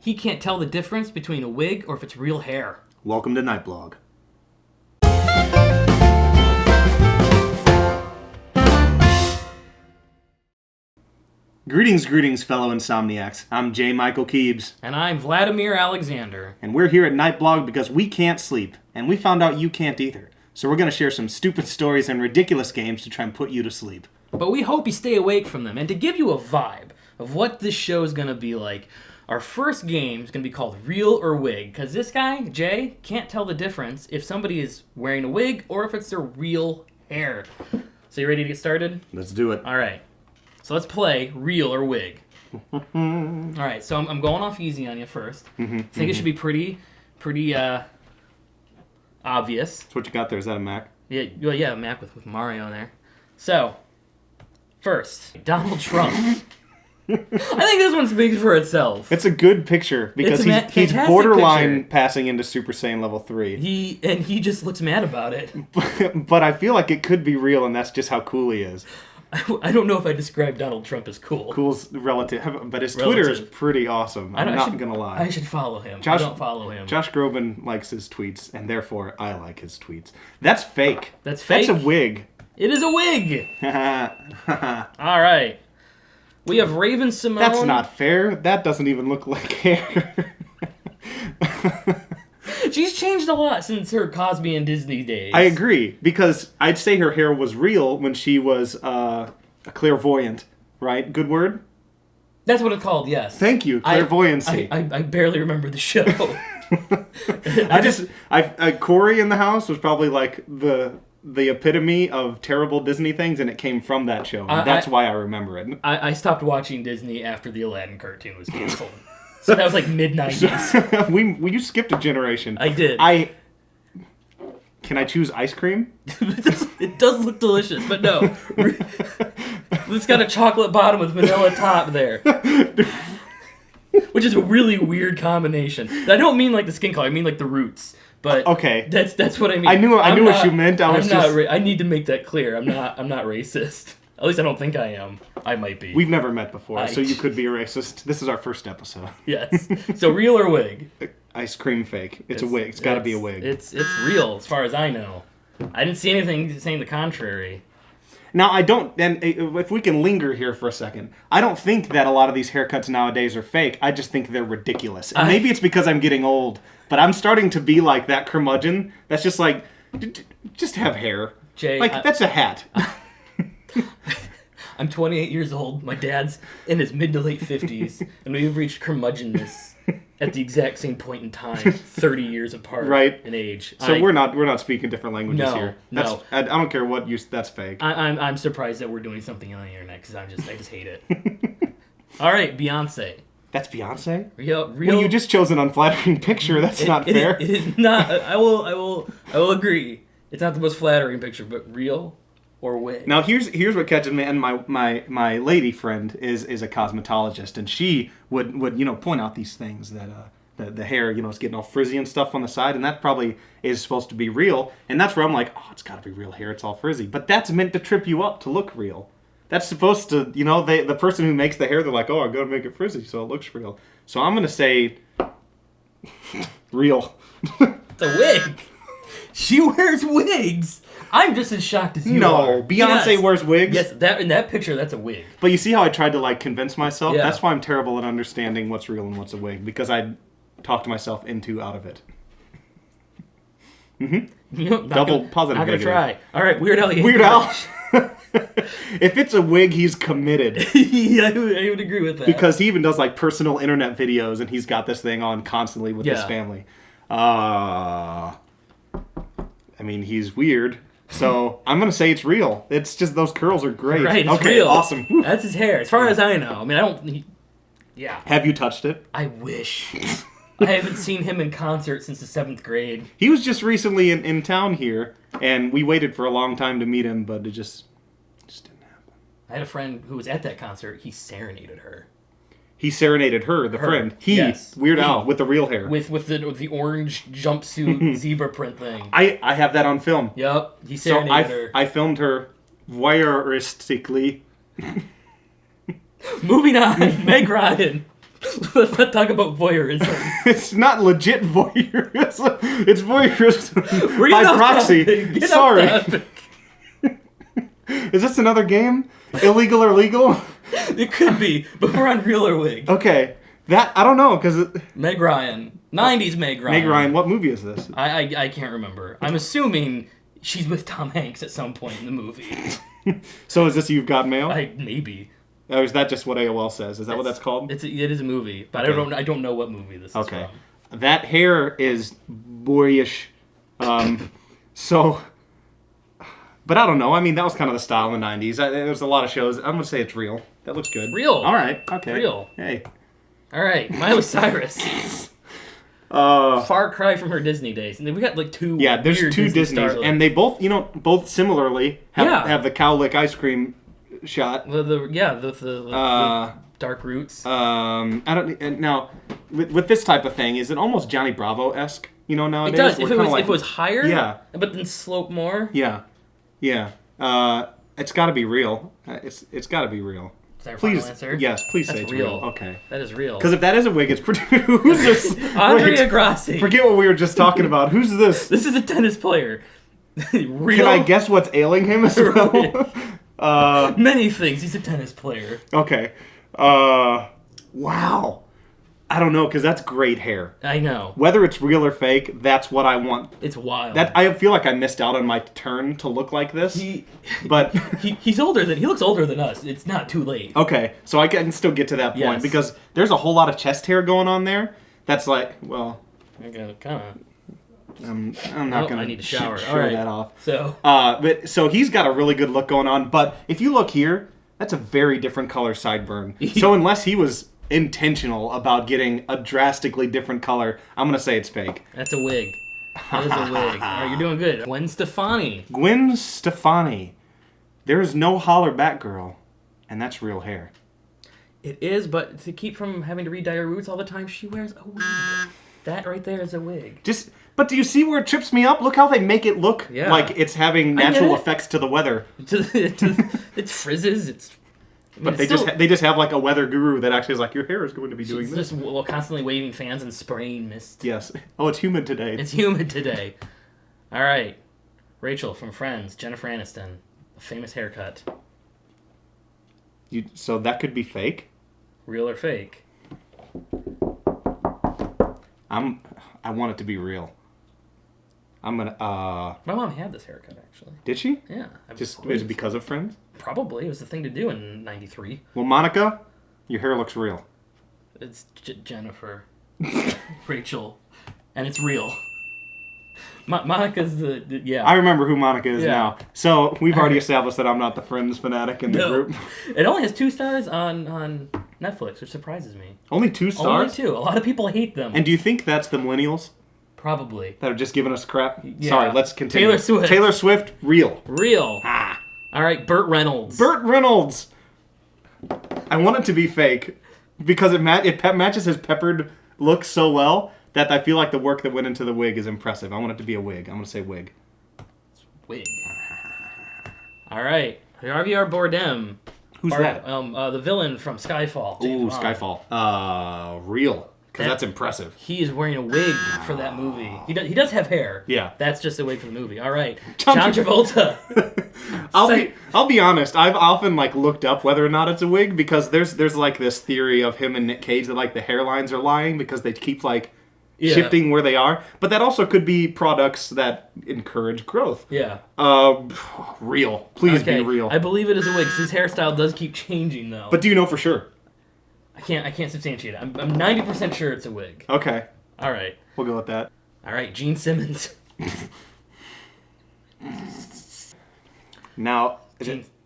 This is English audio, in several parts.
He can't tell the difference between a wig or if it's real hair. Welcome to NightBlog. Greetings, fellow insomniacs. I'm J. Michael Keebs. And I'm Vladimir Alexander. And we're here at NightBlog because we can't sleep. And we found out you can't either. So we're going to share some stupid stories and ridiculous games to try and put you to sleep. But we hope you stay awake from them. And to give you a vibe of what this show is going to be like, our first game is going to be called Real or Wig. Because this guy, Jay, can't tell the difference if somebody is wearing a wig or if it's their real hair. So you ready to get started? Let's do it. All right. So let's play Real or Wig. All right, so I'm going off easy on you first. I think it should be pretty obvious. That's what you got there. Is that a Mac? Yeah, a Mac with Mario in there. So, first, Donald Trump. I think this one speaks for itself. It's a good picture because he's borderline passing into Super Saiyan level 3. He just looks mad about it. But I feel like it could be real, and that's just how cool he is. I don't know if I describe Donald Trump as cool. Cool's relative, but his Twitter is pretty awesome. I'm not going to lie. I should follow him. I don't follow him. Josh Groban likes his tweets, and therefore I like his tweets. That's fake. That's fake? That's a wig. It is a wig! All right. We have Raven Simone. That's not fair. That doesn't even look like hair. She's changed a lot since her Cosby and Disney days. I agree, because I'd say her hair was real when she was a clairvoyant, right? Good word? That's what it's called, yes. Thank you, clairvoyancy. I barely remember the show. Corey in the House was probably like the epitome of terrible Disney things, and it came from that show. And that's why I remember it. I stopped watching Disney after the Aladdin cartoon was canceled. So that was like mid-90s. You skipped a generation. I did. Can I choose ice cream? It does look delicious, but no. It's got a chocolate bottom with vanilla top there. Which is a really weird combination. I don't mean like the skin color, I mean like the roots. But okay, that's what I mean. I knew what you meant. I need to make that clear. I'm not racist. At least I don't think I am. I might be. We've never met before, so you could be a racist. This is our first episode. Yes. So real or wig? Ice cream fake. It's a wig. It's got to be a wig. It's real, as far as I know. I didn't see anything saying the contrary. Now, I don't... And if we can linger here for a second, I don't think that a lot of these haircuts nowadays are fake. I just think they're ridiculous. And maybe it's because I'm getting old, but I'm starting to be like that curmudgeon. That's just like... Just have hair. Jay, that's a hat. I'm 28 years old. My dad's in his mid to late 50s, and we've reached curmudgeonness at the exact same point in time, 30 years apart in age. So we're not speaking different languages here. No. I don't care what that's fake. I'm surprised that we're doing something on the internet because I just hate it. All right, Beyonce. That's Beyonce? Real. Well, you just chose an unflattering picture. That's not fair. It is not. I will agree. It's not the most flattering picture, but real or wig. Now here's what catches me. And my lady friend is a cosmetologist, and she would point out these things that the hair is getting all frizzy and stuff on the side, and that probably is supposed to be real. And that's where I'm like, oh, it's got to be real hair. It's all frizzy, but that's meant to trip you up to look real. That's supposed to, the person who makes the hair, they're like, oh, I'm going to make it frizzy so it looks real. So I'm going to say real. It's a wig. She wears wigs. I'm just as shocked as you are. No, Beyonce wears wigs? Yes, in that picture, that's a wig. But you see how I tried to, convince myself? Yeah. That's why I'm terrible at understanding what's real and what's a wig, because I talked myself out of it. Double positive I'm going to negative. try. All right, Weird Al. Weird Al. If it's a wig, he's committed. Yeah, I would agree with that. Because he even does personal internet videos, and he's got this thing on constantly with his family. He's weird. So I'm gonna say it's real. It's just those curls are great. Right, it's real. Awesome. That's his hair, as far as I know. I don't. Yeah. Have you touched it? I wish. I haven't seen him in concert since the 7th grade. He was just recently in town here, and we waited for a long time to meet him, but it just didn't happen. I had a friend who was at that concert. He serenaded her. He serenaded her, the friend. Weird Al, with the real hair. With the orange jumpsuit zebra print thing. I have that on film. Yep, he serenaded her. I filmed her voyeuristically. Moving on, Meg Ryan. Let's not talk about voyeurism. It's not legit voyeurism. It's voyeurism We're by getting off proxy. topic. Get off Sorry. topic. Is this another game? Illegal or legal? It could be, but we're on Real or Wig. Okay. That, I don't know, because... Meg Ryan. 90s Meg Ryan. Meg Ryan, what movie is this? I can't remember. I'm assuming she's with Tom Hanks at some point in the movie. So is this You've Got Mail? Maybe. Or is that just what AOL says? Is that what that's called? It is a movie, but Okay. I don't know what movie this is from. That hair is boyish. So... But I don't know. I mean, that was kind of the style in the 90s. There was a lot of shows. I'm going to say it's real. That looks good. Real. All right. Okay. Real. Hey. All right, Miley Cyrus. Far cry from her Disney days. And then we got like two. Yeah, there's weird two Disney Disneys, and they both, both similarly have the cow lick ice cream shot. The dark roots. I don't. And now, with this type of thing, is it almost Johnny Bravo-esque? Nowadays It does. We're If it kinda was, if it was higher. Yeah. But then slope more. Yeah. Yeah. It's got to be real. It's got to be real. Is that your Please. final answer? Yes. Please say That's it's real. real. Okay. That is real. Because if that is a wig, it's who's this? Andrea Wait, Grassi. forget what we were just talking about. Who's this? This is a tennis player. Real. Can I guess what's ailing him as well? Many things. He's a tennis player. Okay. Wow. I don't know, because that's great hair. I know. Whether it's real or fake, that's what I want. It's wild. I feel like I missed out on my turn to look like this. But he looks older than us. It's not too late. okay, so I can still get to that point Yes. because there's a whole lot of chest hair going on there. That's like, well, Okay, kind of. I'm not gonna I need to shower. show All right. that off. So He's got a really good look going on. But if you look here, that's a very different color sideburn. So unless he was intentional about getting a drastically different color, I'm gonna say it's fake. that's a wig. That is a wig. All right, you're doing good. Gwen Stefani. Gwen Stefani. There's no holler back girl, and that's real hair. It is, but to keep from having to re-dye her roots all the time, she wears a wig. That right there is a wig. But do you see where it trips me up? Look how they make it look like it's having natural effects to the weather. It's frizzes. But they just have like a weather guru that actually is like, your hair is going to be doing this. Just constantly waving fans and spraying mist. Yes. Oh, it's humid today. It's humid today. All right. Rachel from Friends, Jennifer Aniston. A famous haircut. So that could be fake? Real or fake? I want it to be real. I'm gonna. My mom had this haircut, actually. Did she? Yeah. Is it because of Friends? Probably. It was the thing to do in 93. Well, Monica, your hair looks real. It's Jennifer. Rachel. And it's real. Monica's yeah. I remember who Monica is now. So we've already right. established that I'm not the Friends fanatic in the group. It only has 2 stars on Netflix, which surprises me. Only 2 stars? Only 2. A lot of people hate them. And do you think that's the millennials Probably. that are just giving us crap? Yeah. Sorry, let's continue. Taylor Swift. Real. Real. Ah. All right, Burt Reynolds. Burt Reynolds. I want it to be fake because it matches his peppered look so well that I feel like the work that went into the wig is impressive. I want it to be a wig. I'm going to say wig. Wig. All right, Javier Bardem. Who's that? The villain from Skyfall. Ooh, Skyfall. Real. Because that's impressive. He is wearing a wig for that movie. He does have hair. Yeah. That's just a wig for the movie. All right. John John Travolta. I'll be honest. I've often looked up whether or not it's a wig because there's this theory of him and Nick Cage that the hairlines are lying because they keep shifting where they are. But that also could be products that encourage growth. Yeah. Real. Please be real. I believe it is a wig. His hairstyle does keep changing though. But do you know for sure? I can't substantiate it. I'm 90% sure it's a wig. Okay. All right. We'll go with that. All right, Gene Simmons. Now,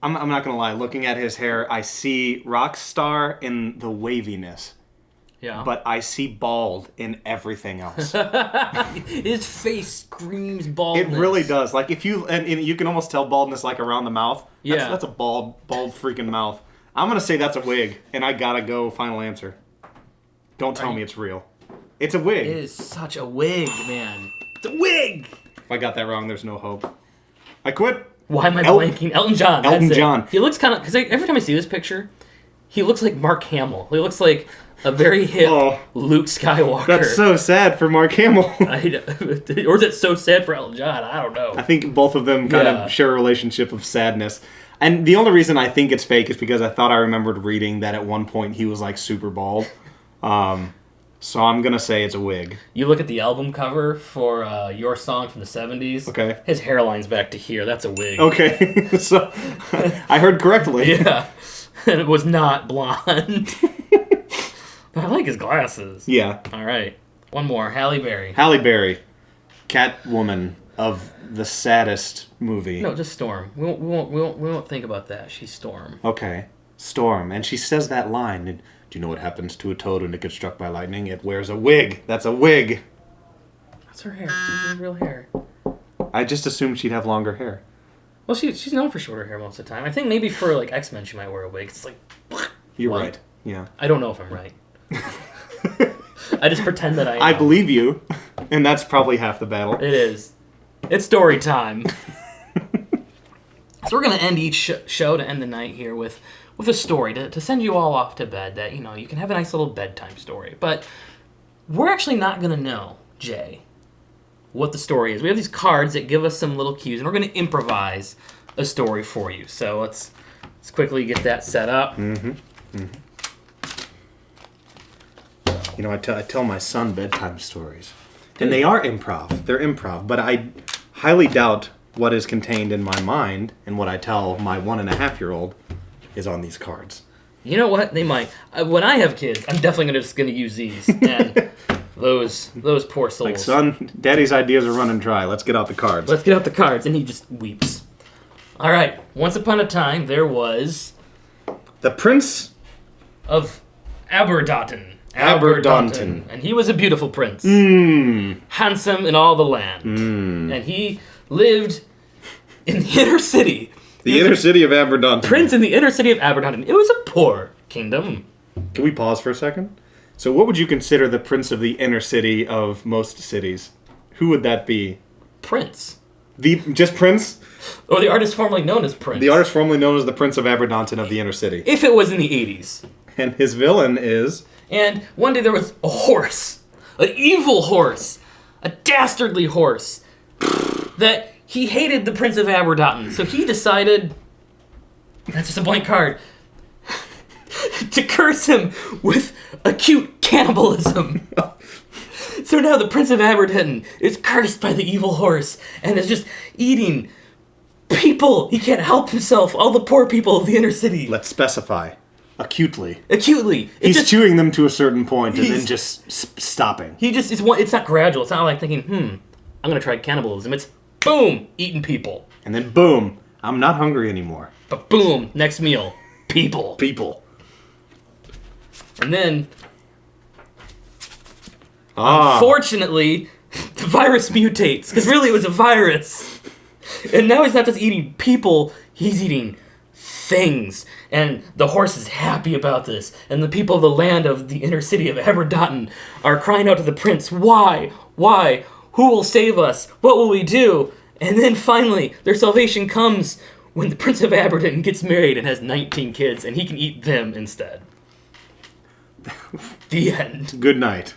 I'm not going to lie. Looking at his hair, I see rock star in the waviness. Yeah. But I see bald in everything else. His face screams baldness. It really does. If you and you can almost tell baldness around the mouth. Yeah. That's a bald freaking mouth. I'm going to say that's a wig, and I got to go final answer. Don't tell me it's real. It's a wig. It is such a wig, man. It's a wig! If I got that wrong, there's no hope. I quit. Why am I blanking? Elton John. That's Elton it. John. He looks kind of... Because every time I see this picture, he looks like Mark Hamill. He looks like a very hip Oh. Luke Skywalker. That's so sad for Mark Hamill. Or is it so sad for Elton John? I don't know. I think both of them kind of share a relationship of sadness. And the only reason I think it's fake is because I thought I remembered reading that at one point he was like super bald. So I'm going to say it's a wig. You look at the album cover for Your Song from the 70s. Okay. His hairline's back to here. That's a wig. Okay. So I heard correctly. Yeah. And it was not blonde. I like his glasses. Yeah. All right. One more. Halle Berry. Halle Berry. Catwoman of the saddest movie. No, just Storm. We won't think about that. She's Storm. Okay. Storm. And she says that line. Do you know what happens to a toad when it gets struck by lightning? It wears a wig. That's a wig. That's her hair. She has real hair. I just assumed she'd have longer hair. Well, she's known for shorter hair most of the time. I think maybe for like X-Men she might wear a wig. It's like... You're what? right. Yeah. I don't know if I'm right. I just pretend that I am. I believe you. And that's probably half the battle. It is. It's story time. So we're going to end each show to end the night here with a story to send you all off to bed that, you can have a nice little bedtime story. But we're actually not going to know, Jay, what the story is. We have these cards that give us some little cues, and we're going to improvise a story for you. So let's quickly get that set up. Mm-hmm. Mm-hmm. I tell my son bedtime stories. And they are improv. They're improv. But I highly doubt what is contained in my mind and what I tell my 1.5-year-old is on these cards. You know what? They might. When I have kids, I'm definitely just going to use these. And those poor souls. Like, son, Daddy's ideas are running dry. Let's get out the cards. Let's get out the cards. And he just weeps. All right. Once upon a time, there was... The Prince of Aberdaunton. Aberdaunton. And he was a beautiful prince. Mmm. Handsome in all the land. Mmm. And he lived in the inner city. The inner city of Aberdaunton. Prince in the inner city of Aberdaunton. It was a poor kingdom. Can we pause for a second? So what would you consider the prince of the inner city of most cities? Who would that be? Prince. Just Prince? Or the artist formerly known as Prince. The artist formerly known as the Prince of Aberdaunton of the inner city. If it was in the 80s. And his villain is... And one day there was a horse. An evil horse. A dastardly horse. That he hated the Prince of Aberdaunton. So he decided... That's just a blank card. To curse him with acute cannibalism. So now the Prince of Aberdaunton is cursed by the evil horse and is just eating people. He can't help himself. All the poor people of the inner city. Let's specify. Acutely. Acutely. He's chewing them to a certain point and then just stopping. It's not gradual. It's not like thinking, I'm going to try cannibalism. It's boom, eating people. And then boom, I'm not hungry anymore. But boom, next meal, people. People. And then, unfortunately, the virus mutates. Because really it was a virus. And now he's not just eating people, he's eating things. And the horse is happy about this. And the people of the land of the inner city of Aberdaunton are crying out to the prince, why? Why? Who will save us? What will we do? And then finally, their salvation comes when the Prince of Aberdaunton gets married and has 19 kids, and he can eat them instead. The end. Good night.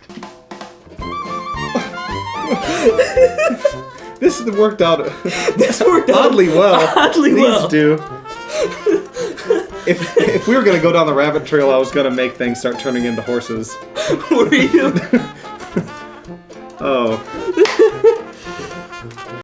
This worked out. This worked out oddly well. Oddly well. These do. If we were gonna go down the rabbit trail, I was gonna make things start turning into horses. Were you? Oh.